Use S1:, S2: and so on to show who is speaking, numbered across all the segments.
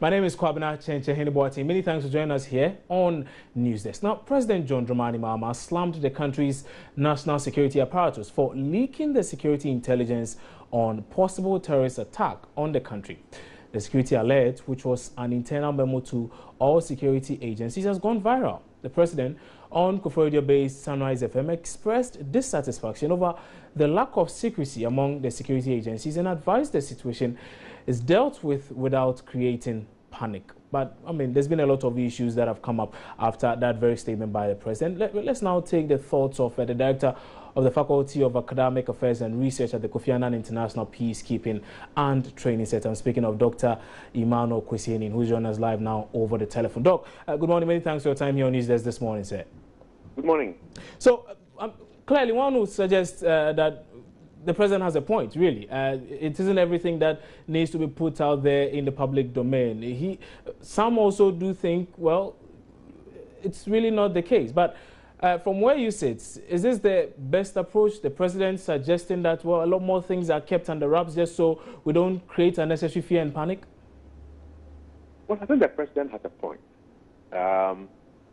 S1: My name is Kwabena Chenche. Many thanks for joining us here on News Desk. Now, President John Dramani Mahama slammed the country's national security apparatus for leaking the security intelligence on possible terrorist attack on the country. The security alert, which was an internal memo to all security agencies, has gone viral. The president on Koforidua-based Sunrise FM expressed dissatisfaction over the lack of secrecy among the security agencies and advised the situation is dealt with without creating panic. But, I mean, there's been a lot of issues that have come up after that very statement by the president. Let's now take the thoughts of the director of the Faculty of Academic Affairs and Research at the Kofi Annan International Peacekeeping and Training Center. I'm speaking of Dr. Emmanuel Kwesieni, who's joining us live now over the telephone. Doc, good morning. Many thanks for your time here on News Desk this morning, sir.
S2: Good morning.
S1: So, clearly, one would suggest that the president has a point, really. It isn't everything that needs to be put out there in the public domain. Some also do think, well, it's really not the case. But from where you sit, is this the best approach? The president suggesting that, well, a lot more things are kept under wraps just so we don't create unnecessary fear and panic?
S2: Well, I think the president has a point,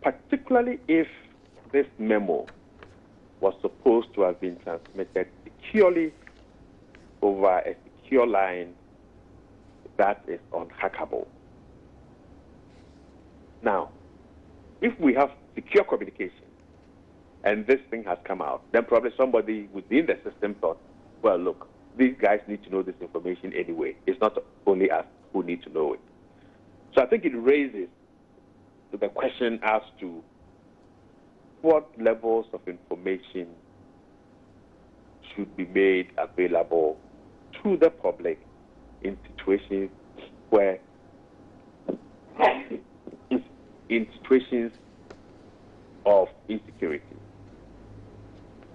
S2: particularly if this memo was supposed to have been transmitted securely over a secure line that is unhackable. Now, if we have secure communication and this thing has come out, then probably somebody within the system thought, well, look, these guys need to know this information anyway. It's not only us who need to know it. So I think it raises the question as to what levels of information should be made available to the public in situations where, in situations of insecurity.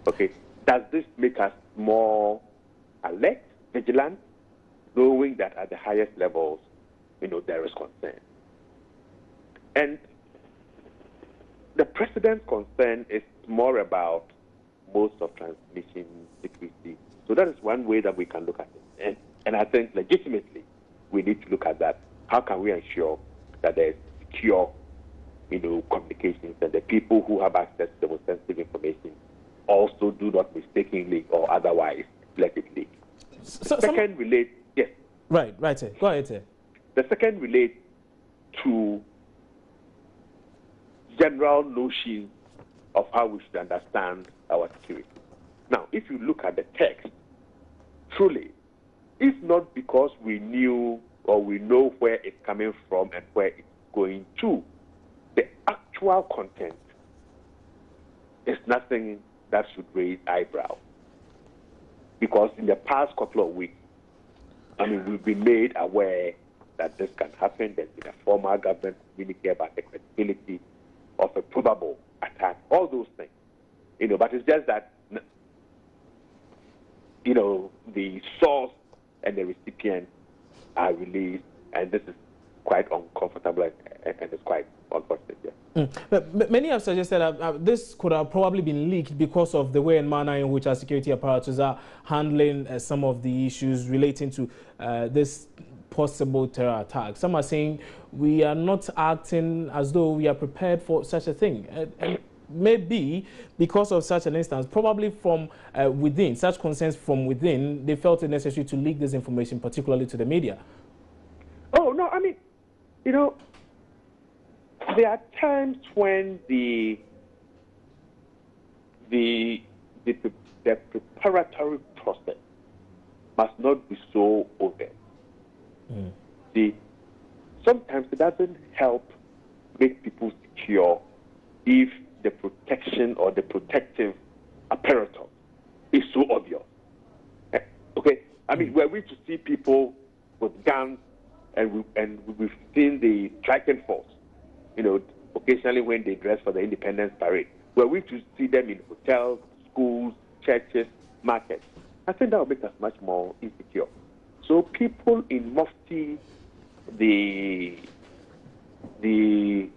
S2: Okay, does this make us more alert, vigilant, knowing that at the highest levels, there is concern? And the president's concern is more about modes of transmission security. So that is one way that we can look at it. And I think legitimately we need to look at that. How can we ensure that there is secure, communications, and the people who have access to the most sensitive information also do not mistakenly or otherwise let it leak. Second relates, yes.
S1: Right, sir. Go ahead, sir.
S2: The second relates to general notions of how we should understand our security. Now, if you look at the text, truly, it's not because we knew or we know where it's coming from and where it's going to. The actual content is nothing that should raise eyebrows. Because in the past couple of weeks, we've been made aware that this can happen. There's been a formal government communique about the credibility of a probable attack, all those things. But it's just that, the source and the recipient are released, and this is quite uncomfortable and it's quite unfortunate. Yeah.
S1: But many have suggested that this could have probably been leaked because of the way and manner in which our security apparatus are handling some of the issues relating to this possible terror attack. Some are saying we are not acting as though we are prepared for such a thing. And maybe because of such an instance, probably from within, such concerns from within, they felt it necessary to leak this information, particularly to the media.
S2: Oh, no, there are times when the preparatory process must not be so overt. Sometimes it doesn't help make people secure if the protection or the protective apparatus is so obvious. Okay? Were we to see people with guns and we've seen the striking force, occasionally when they dress for the Independence Parade, were we to see them in hotels, schools, churches, markets, I think that would make us much more insecure. So people in Mufti, the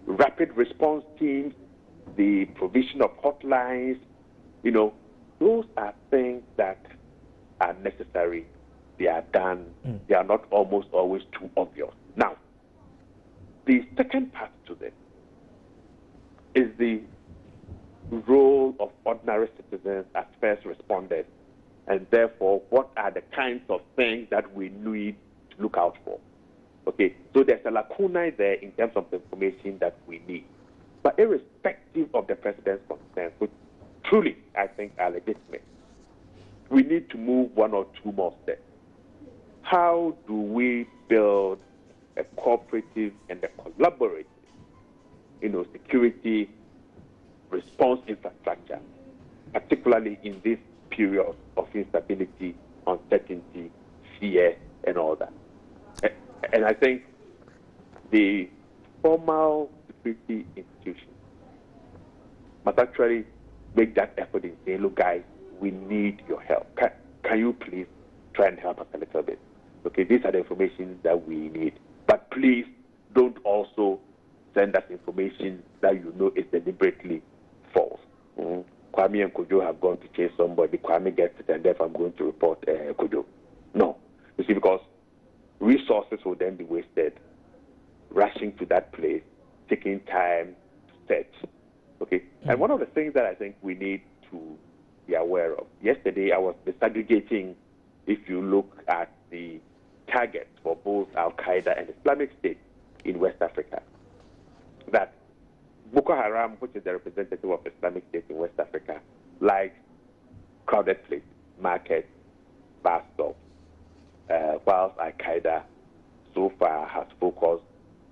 S2: rapid response teams, the provision of hotlines, those are things that are necessary. They are done. They are not almost always too obvious. Now, The second part to this is the role of ordinary citizens as first responders, and therefore what are the kinds of things that we need to look out for. Okay, so there's a lacuna there in terms of the information that we need. But irrespective of the president's concerns, which truly I think are legitimate, we need to move one or two more steps. How do we build a cooperative and a collaborative, security response infrastructure, particularly in this period of instability, uncertainty, fear, and all that? And I think the formal security institutions must actually make that effort in saying, look, guys, we need your help. Can you please try and help us a little bit? Okay, these are the information that we need. But please don't also send us information that you know is deliberately false. Kwame and Kojo have gone to chase somebody. Kwame gets it, and therefore I'm going to report Kojo. No. You see, because resources will then be wasted rushing to that place, taking time to search. Okay? And one of the things that I think we need to be aware of, yesterday I was disaggregating, if you look at the targets for both Al-Qaeda and Islamic State in West Africa, that Boko Haram, which is the representative of Islamic State in West Africa, likes crowded places, markets, bus stops, whilst Al-Qaeda so far has focused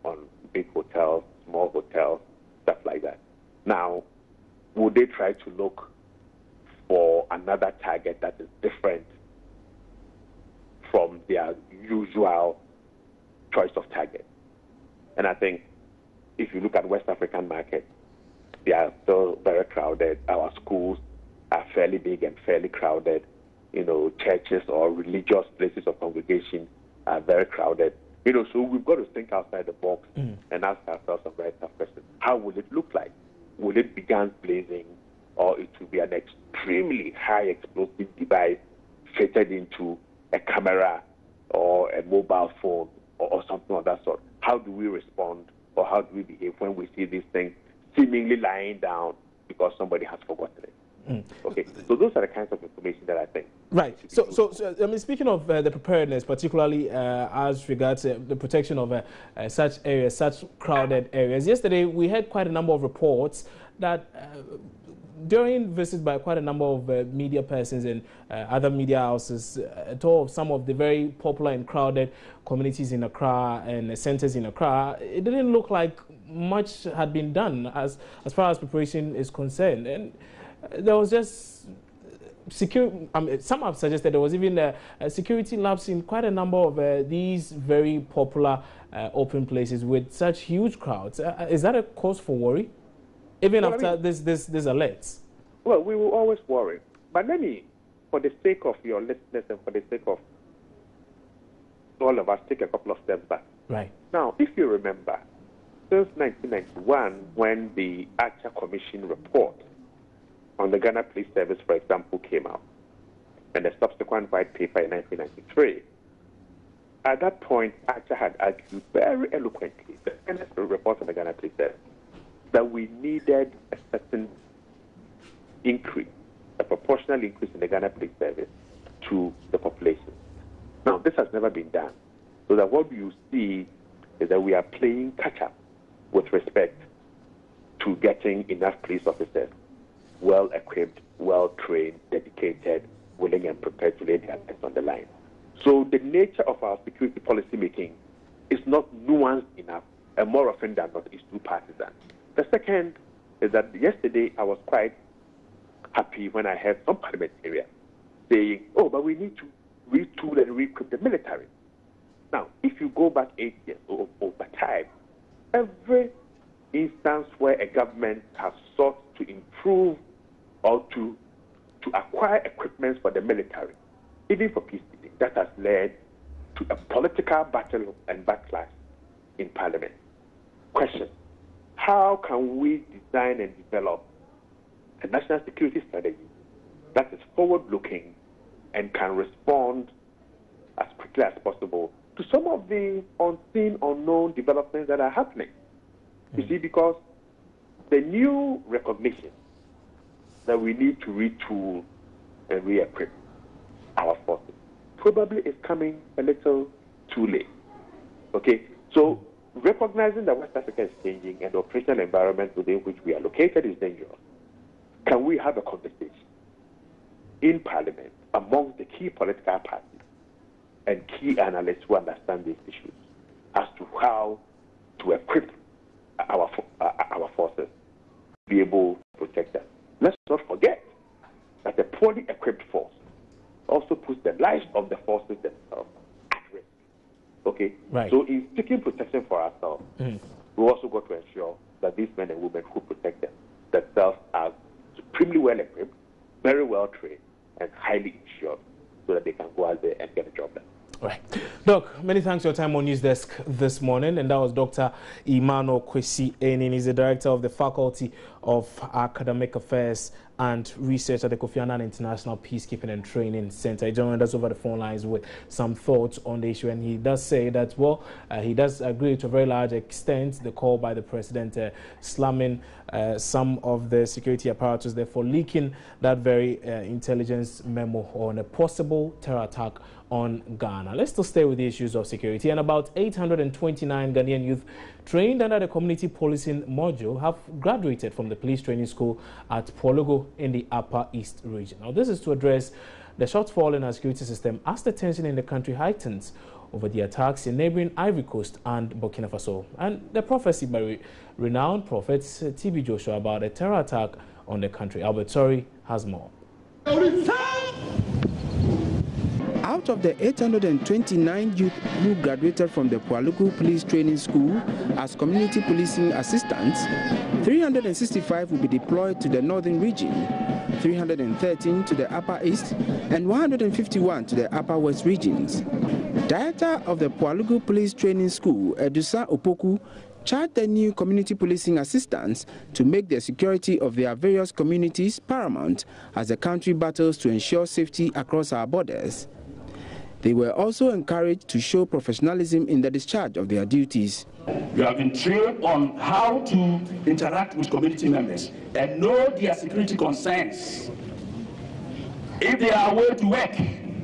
S2: on big hotels, small hotels, stuff like that. Now, would they try to look for another target that is different from their usual choice of target? And I think if you look at West African markets, they are still very crowded. Our schools are fairly big and fairly crowded. Churches or religious places of congregation are very crowded. So we've got to think outside the box and ask ourselves some very tough questions. How will it look like? Will it be guns blazing, or it will be an extremely high explosive device fitted into a camera or a mobile phone or something of that sort? How do we respond, or how do we behave when we see these things seemingly lying down because somebody has forgotten it? Okay, so those are the kinds of information that I think.
S1: Right. So I mean, speaking of the preparedness, particularly as regards the protection of such areas, such crowded areas. Yesterday, we had quite a number of reports that during visits by quite a number of media persons and other media houses, told of some of the very popular and crowded communities in Accra and centers in Accra, it didn't look like much had been done as far as preparation is concerned. And there was just some have suggested there was even a security lapse in quite a number of these very popular open places with such huge crowds. Is that a cause for worry, even after this alerts?
S2: Well, we will always worry. But let me, for the sake of your listeners and for the sake of all of us, take a couple of steps back.
S1: Right.
S2: Now, if you remember, since 1991, when the Archer Commission report on the Ghana Police Service, for example, came out, and the subsequent white paper in 1993, at that point, Archer had argued very eloquently, the report on the Ghana Police Service, that we needed a certain increase, a proportional increase in the Ghana Police Service to the population. Now, this has never been done. So that what you see is that we are playing catch-up with respect to getting enough police officers, well-equipped, well-trained, dedicated, willing and prepared to lay their lives on the line. So the nature of our security policy making is not nuanced enough, and more often than not, is too partisan. The second is that yesterday I was quite happy when I heard some parliamentarians saying, oh, but we need to retool and re-equip the military. Now, if you go back 8 years over time, every instance where a government has sought to improve or to acquire equipment for the military, even for peacekeeping, that has led to a political battle and backlash in Parliament. Question: how can we design and develop a national security strategy that is forward-looking and can respond as quickly as possible to some of the unseen, unknown developments that are happening. You see, because the new recognition that we need to retool and re-equip our forces probably is coming a little too late. Okay? So, recognizing that West Africa is changing and the operational environment within which we are located is dangerous, can we have a conversation in Parliament among the key political parties and key analysts who understand these issues as to how to equip our forces to be able to protect us? Let's not forget that a poorly equipped force also puts the lives of the forces themselves at risk. Okay?
S1: Right.
S2: So in seeking protection for ourselves, we also got to ensure that these men and women who protect themselves are supremely well equipped, very well trained, and highly insured so that they can go out there and get a job done.
S1: Right. Doc, many thanks for your time on News Desk this morning. And that was Dr. Emmanuel Kwesi Enin. He's the Director of the Faculty of Academic Affairs and Research at the Kofi Annan International Peacekeeping and Training Center. He joined us over the phone lines with some thoughts on the issue. And he does say that, well, he does agree to a very large extent the call by the President slamming some of the security apparatus there for leaking that very intelligence memo on a possible terror attack on Ghana. Let's still stay with the issues of security. And about 829 Ghanaian youth trained under the community policing module have graduated from the police training school at Pwalugu in the Upper East region. Now, this is to address the shortfall in our security system as the tension in the country heightens over the attacks in neighboring Ivory Coast and Burkina Faso, and the prophecy by renowned prophets T.B. Joshua about a terror attack on the country. Albert Sori has more.
S3: Out of the 829 youth who graduated from the Pwalugu Police Training School as community policing assistants, 365 will be deployed to the northern region, 313 to the Upper East, and 151 to the Upper West regions. Director of the Pwalugu Police Training School, Edusa Opoku, charged the new community policing assistants to make the security of their various communities paramount as the country battles to ensure safety across our borders. They were also encouraged to show professionalism in the discharge of their duties.
S4: You have been trained on how to interact with community members and know their security concerns. If they are away to work,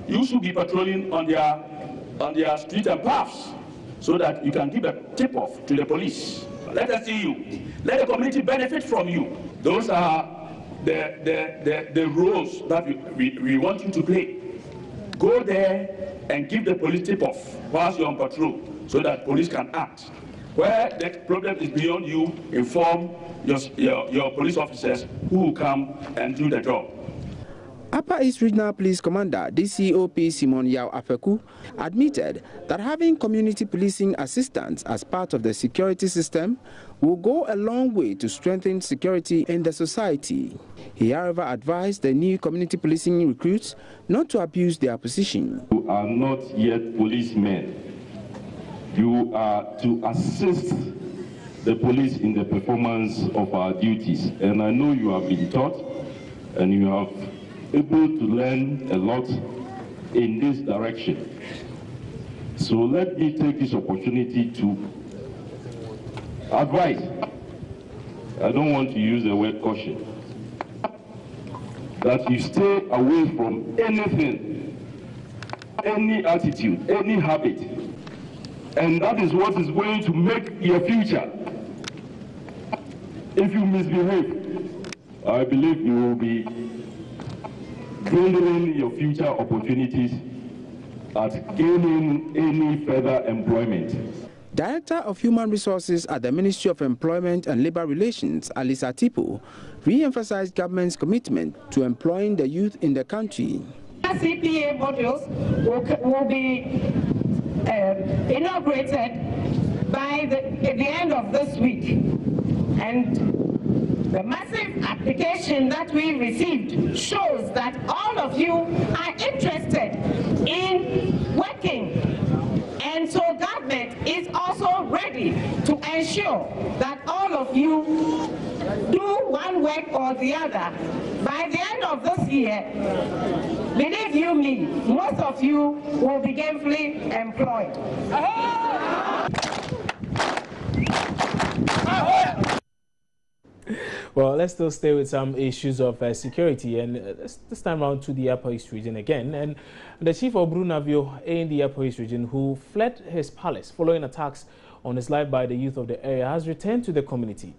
S4: you should be patrolling on their street and paths so that you can give a tip-off to the police. Let us see you. Let the community benefit from you. Those are the roles that we want you to play. Go there and give the police tip-off whilst you're on patrol so that police can act. Where the problem is beyond you, inform your police officers who will come and do the job.
S3: Upper East Regional Police Commander DCOP Simon Yao Afeku admitted that having community policing assistants as part of the security system will go a long way to strengthen security in the society. He, however, advised the new community policing recruits not to abuse their position.
S5: You are not yet policemen. You are to assist the police in the performance of our duties. And I know you have been taught and you have able to learn a lot in this direction. So let me take this opportunity to advise. I don't want to use the word caution. That you stay away from anything, any attitude, any habit. And that is what is going to make your future. If you misbehave, I believe you will be building your future opportunities at gaining any further employment.
S3: Director of Human Resources at the Ministry of Employment and Labour Relations, Alisa Tipo, re-emphasized government's commitment to employing the youth in the country.
S6: CPA modules will be inaugurated by the end of this week. And the massive application that we received shows that all of you are interested in working. And so government is also ready ready to ensure that all of you do one work or the other. By the end of this year, believe you me, most of you will be gainfully employed.
S1: Well, let's still stay with some issues of security, and this time around to the Upper East region again. And the chief of Navio in the Upper East region, who fled his palace following attacks on his life by the youth of the area, has returned to the community.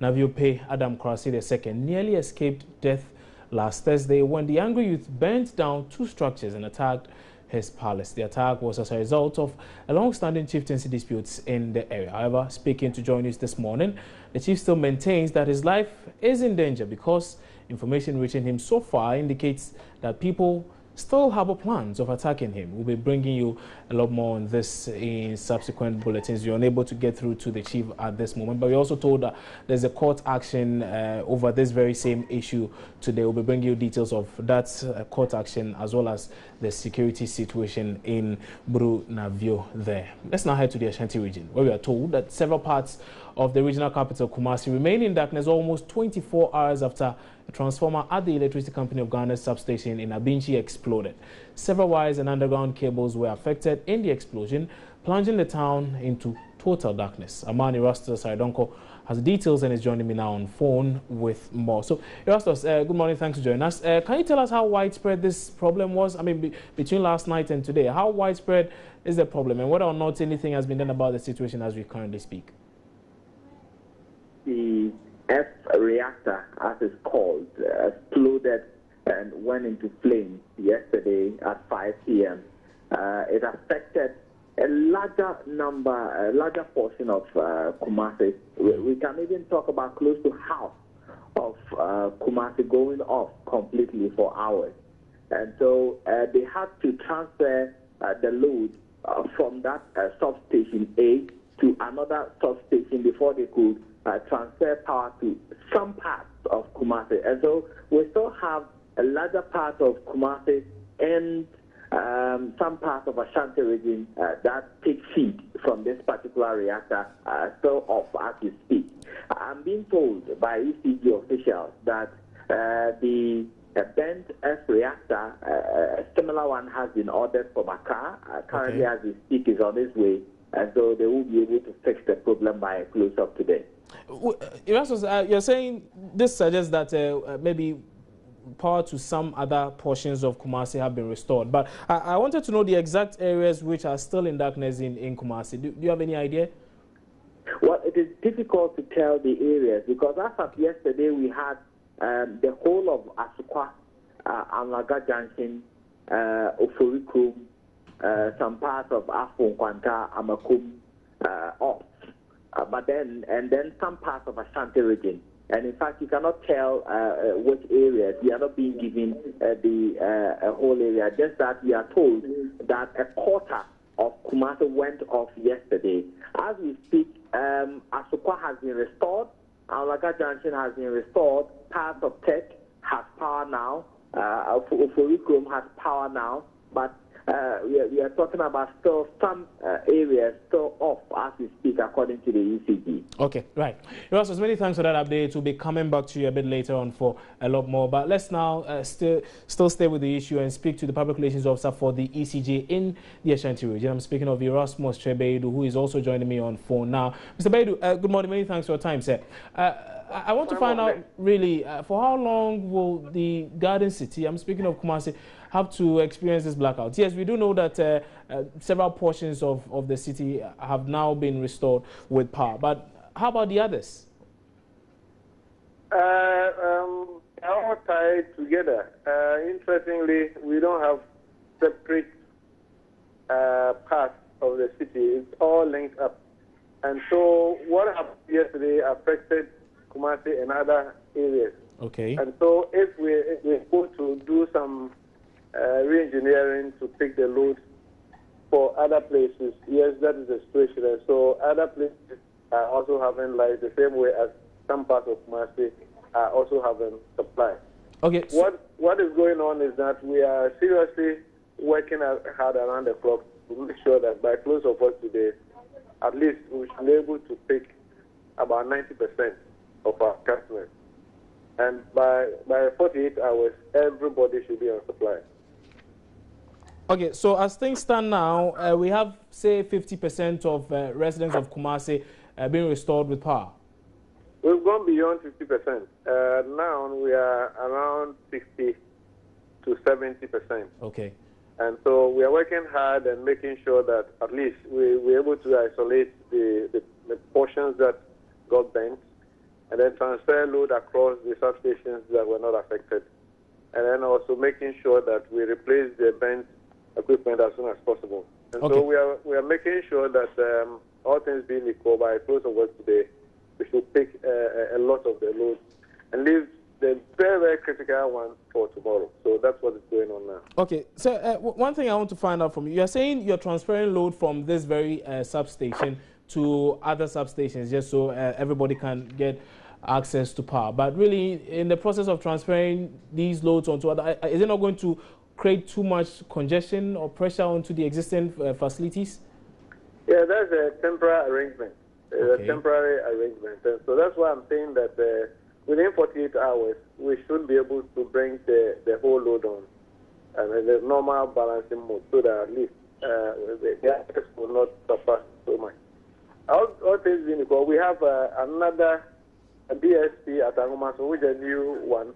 S1: Navio Pay Adam Krasi II nearly escaped death last Thursday when the angry youth burnt down 2 structures and attacked his palace. The attack was as a result of a long-standing chieftaincy disputes in the area. However, speaking to Joy News this morning, the chief still maintains that his life is in danger because information reaching him so far indicates that people still harbor plans of attacking him. We'll be bringing you a lot more on this in subsequent bulletins. You're unable to get through to the chief at this moment, but we also told that there's a court action over this very same issue today. We'll be bringing you details of that court action as well as the security situation in Navio there. Let's now head to the Ashanti region, where we are told that several parts of the regional capital, Kumasi, remain in darkness almost 24 hours after a transformer at the Electricity Company of Ghana's substation in Abinchi exploded. Several wires and underground cables were affected in the explosion, plunging the town into total darkness. Amani Erastus Saidonko has details and is joining me now on phone with more. So, Erastus, good morning. Thanks for joining us. Can you tell us how widespread this problem was? I mean, between last night and today, how widespread is the problem, and whether or not anything has been done about the situation as we currently speak?
S2: The F reactor, as it's called, exploded and went into flames yesterday at 5 p.m. It affected a larger portion of Kumasi. We can even talk about close to half of Kumasi going off completely for hours. And so they had to transfer the load from that substation A to another substation before they could transfer power to some parts of Kumasi. And so we still have a larger part of Kumasi and some parts of Ashanti region that take feed from this particular reactor still off as we speak. I'm being told by ECG officials that the bent F reactor, a similar one, has been ordered from Accra. Currently, as we speak, is on its way, and so they will be able to fix the problem by close of today.
S1: Erastus, you're saying this suggests that maybe power to some other portions of Kumasi have been restored. But I wanted to know the exact areas which are still in darkness in Kumasi. Do you have any idea?
S2: Well, it is difficult to tell the areas because as of yesterday we had the whole of Asukwa, Amlaga Junction, Oforikum, some parts of Afon Kwanta, Amakum off. But then some parts of Ashanti region. And in fact, you cannot tell which areas. We are not being given the whole area. Just that we are told that a quarter of Kumasi went off yesterday. As we speak, Asukwa has been restored. Alaga Junction has been restored. Parts of Tech has power now. Oforikum has power now. But we are talking about still some areas still off as we speak, according to the ECG. Okay, right. Erastus, many thanks for that update. We'll be coming back to you a bit later on for a lot more. But let's now still stay with the issue and speak to the public relations officer for the ECG in the Ashanti region. I'm speaking of Erasmus Beidu, who is also joining me on phone now. Mr. Beidu, good morning. Many thanks for your time, sir. I want to find out, really, for how long will the Garden City, I'm speaking of Kumasi, have to experience this blackout? Yes, we do know that several portions of the city have now been restored with power, but how about the others?
S7: All tied together. Interestingly, we don't have separate parts of the city. It's all linked up. And so what happened yesterday affected Kumasi and other areas. Okay. And so if we're going to do some re-engineering to take the load for other places, yes, that is the situation. And so other places are also having light the same way as some parts of Kumasi are also having supply. Okay. What is going on is that we are seriously working hard around the clock to make sure that by close of work today, at least we should be able to pick about 90% of our customers. And by 48 hours, everybody should be on supply.
S1: Okay, so as things stand now, we have, say, 50% of residents of Kumasi being restored with power.
S7: We've gone beyond 50%. Now we are around 60 to 70%.
S1: Okay.
S7: And so we are working hard and making sure that at least we're able to isolate the portions that got bent and then transfer load across the substations that were not affected. And then also making sure that we replace the bent equipment as soon as possible. And so we are making sure that all things being equal, by close of work today, we should pick a lot of the loads and leave the very, very critical ones for tomorrow. So that's what is going on now.
S1: Okay, so one thing I want to find out from you, you're saying you're transferring load from this very substation to other substations just so everybody can get access to power. But really, in the process of transferring these loads onto other, is it not going to create too much congestion or pressure onto the existing facilities?
S7: Yeah, that's a temporary arrangement. A temporary arrangement. And so that's why I'm saying that within 48 hours, we should be able to bring the whole load on and the normal balancing mode so that at least the access will not suffer so much. All things being equal, we have another BSP at Angomaso, which is a new one,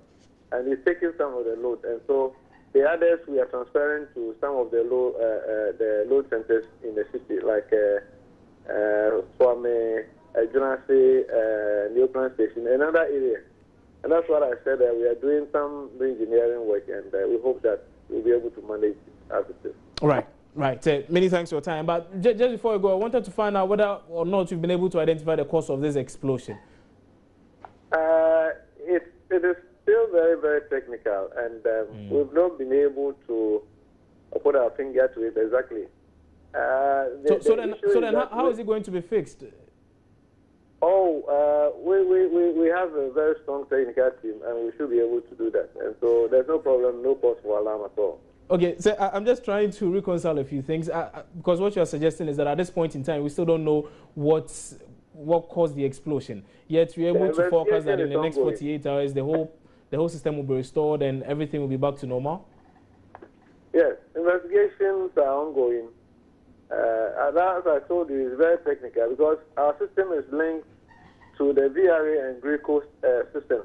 S7: and it's taking some of the load. And so the others we are transferring to some of the load centers in the city, like Swame, Junase, Neoplan Station, another area. And that's what I said, we are doing some engineering work, and we hope that we'll be able to manage it as it is.
S1: All right. Right. Many thanks for your time. But just before we go, I wanted to find out whether or not you've been able to identify the cause of this explosion.
S7: It is still very, very technical, and we've not been able to put our finger to it exactly.
S1: So then how is it going to be fixed?
S7: We have a very strong technical team, and we should be able to do that. And so there's no problem, no cause for alarm at all.
S1: Okay, so I'm just trying to reconcile a few things because what you're suggesting is that at this point in time, we still don't know what caused the explosion. Yet we're able to forecast that in the next 48 hours, the whole system will be restored and everything will be back to normal.
S7: Yes, investigations are ongoing. As I told you, it's very technical because our system is linked to the VRA and Greco systems.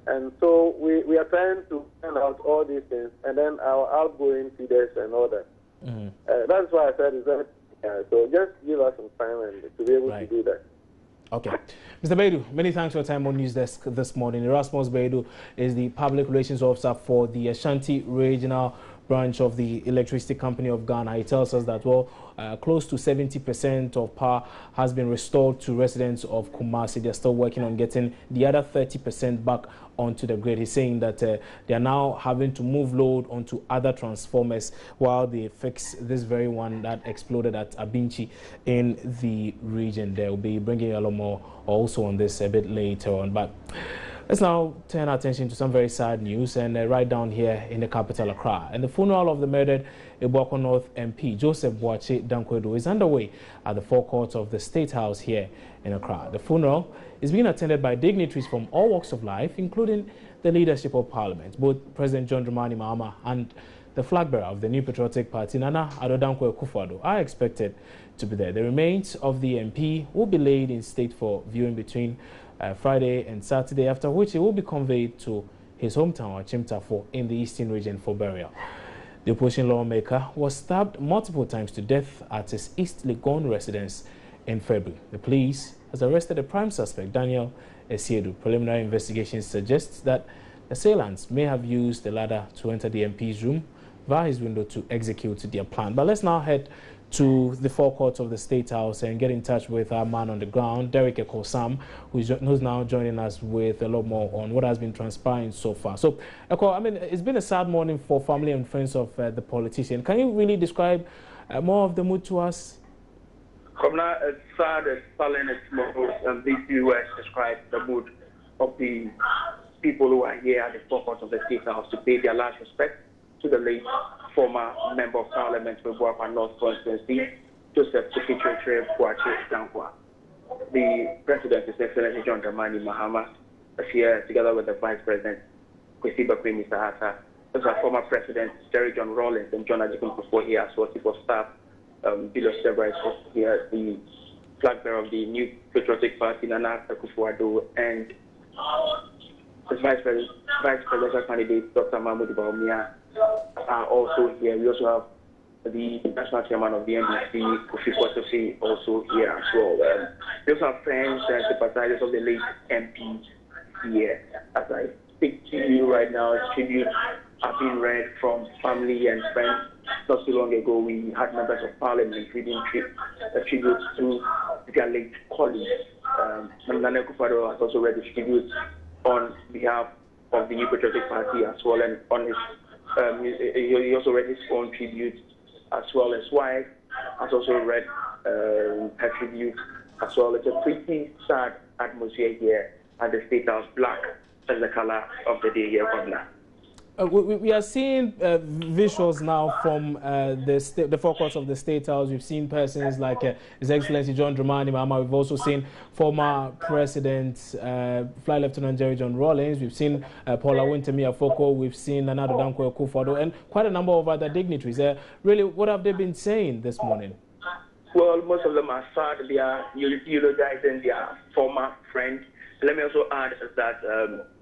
S7: And so we are trying to find out all these things, and then our outgoing feeders and all that. That's why I said it's very so just give us some time and to be able to do that.
S1: Okay. Mr. Baidu, many thanks for your time on News Desk this morning. Erasmus Baidu is the Public Relations Officer for the Ashanti Regional Branch of the Electricity Company of Ghana. He tells us that, close to 70% of power has been restored to residents of Kumasi. They're still working on getting the other 30% back onto the grid. He's saying that they are now having to move load onto other transformers while they fix this very one that exploded at Abinchi in the region. They'll be bringing a lot more also on this a bit later on. But let's now turn our attention to some very sad news, and right down here in the capital, Accra. And the funeral of the murdered Ibuako North MP, Joseph Boakye Dankwedo, is underway at the forecourt of the State House here in Accra. The funeral is being attended by dignitaries from all walks of life, including the leadership of Parliament. Both President John Dramani Mahama and the flag bearer of the New Patriotic Party, Nana Addo Dankwa Akufo-Addo, are expected to be there. The remains of the MP will be laid in state for viewing between Friday and Saturday, after which it will be conveyed to his hometown, Chimtafo, in the Eastern region for burial. The opposition lawmaker was stabbed multiple times to death at his East Legon residence in February. The police has arrested the prime suspect, Daniel Esiedu. Preliminary investigations suggest that the assailants may have used the ladder to enter the MP's room via his window to execute their plan. But let's now head to the forecourt of the State House and get in touch with our man on the ground, Derek Ekosam, who's now joining us with a lot more on what has been transpiring so far. So, Eko, I mean, it's been a sad morning for family and friends of the politician. Can you really describe more of the mood to us?
S8: Komna, it's sad, it's sullen, it's morose, and these few words describe the mood of the people who are here at the forecourt of the State House to pay their last respect to the late former Member of Parliament for Pwalugu North Constituency, Joseph Pwalugu. The President, His Excellency John Dramani Mahama, is here together with the Vice President, Kwesi Bakwemi Sahata. Those are former President Jerry John Rawlings and John Ajikun before here as well, Chief of Staff, Bill Sebra is here, the flag bearer of the new Patriotic Party, Nana Akufo-Addo, and the Vice Presidential candidate, Dr. Mahmoud Bawumia, are also here. We also have the National Chairman of the NDC, Kofi Kwatosi, also here as well. We also have friends and sympathizers of the late MP here. As I speak to you right now, tributes have been read from family and friends. Not too long ago, we had members of Parliament reading tributes to their late colleagues. Nana Akufo-Addo has also read the tributes on behalf of the New Patriotic Party as well, and on his he also read his own tribute as well. His wife has also read her tribute as well. It's a pretty sad atmosphere here at the State House. Black as the color of the day here, Governor.
S1: We are seeing visuals now from the forecourts of the State House. We've seen persons like His Excellency John Dramani Mahama. We've also seen former President Flight Lieutenant Jerry John Rawlings. We've seen Pwalugu Afoko. We've seen Nana Akufo-Addo and quite a number of other dignitaries. Really, what have they been saying this morning?
S8: Well, most of them are sad. They are eulogizing their former friends. Let me also add that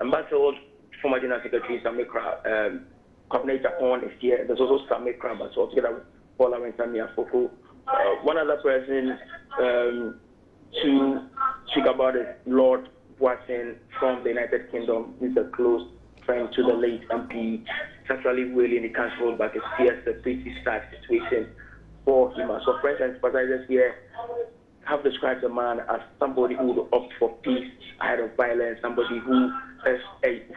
S8: Ambassador former General Secretary Samekra, Coordinator on is here. There's also Samekra, but so together with Pwalugu and Afoko. One other person to speak about is Lord Watson from the United Kingdom. He's a close friend to the late MP. It's actually really in the council, but it's here a pretty sad situation for him. So friends and sympathizers here have described the man as somebody who would opt for peace ahead of violence, somebody who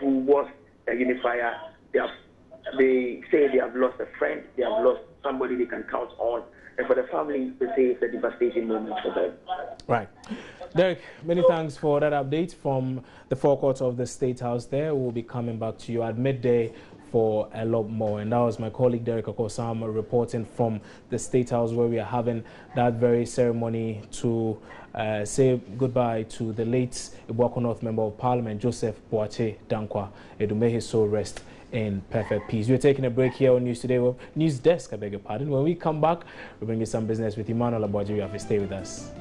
S8: was a unifier. They say they have lost a friend, they have lost somebody they can count on, and for the family, they say it's a devastating moment for them. Right.
S1: Derek, many thanks for that update from the forecourt of the State House there. We'll be coming back to you at midday for a lot more. And that was my colleague Derek Okosama reporting from the State House, where we are having that very ceremony to say goodbye to the late Ibuako North Member of Parliament, Joseph Boakye Dankwa. May his soul rest in perfect peace. We're taking a break here on News Today. News Desk, I beg your pardon. When we come back, we'll bring you some business with Emmanuel Abojiri. Stay with us.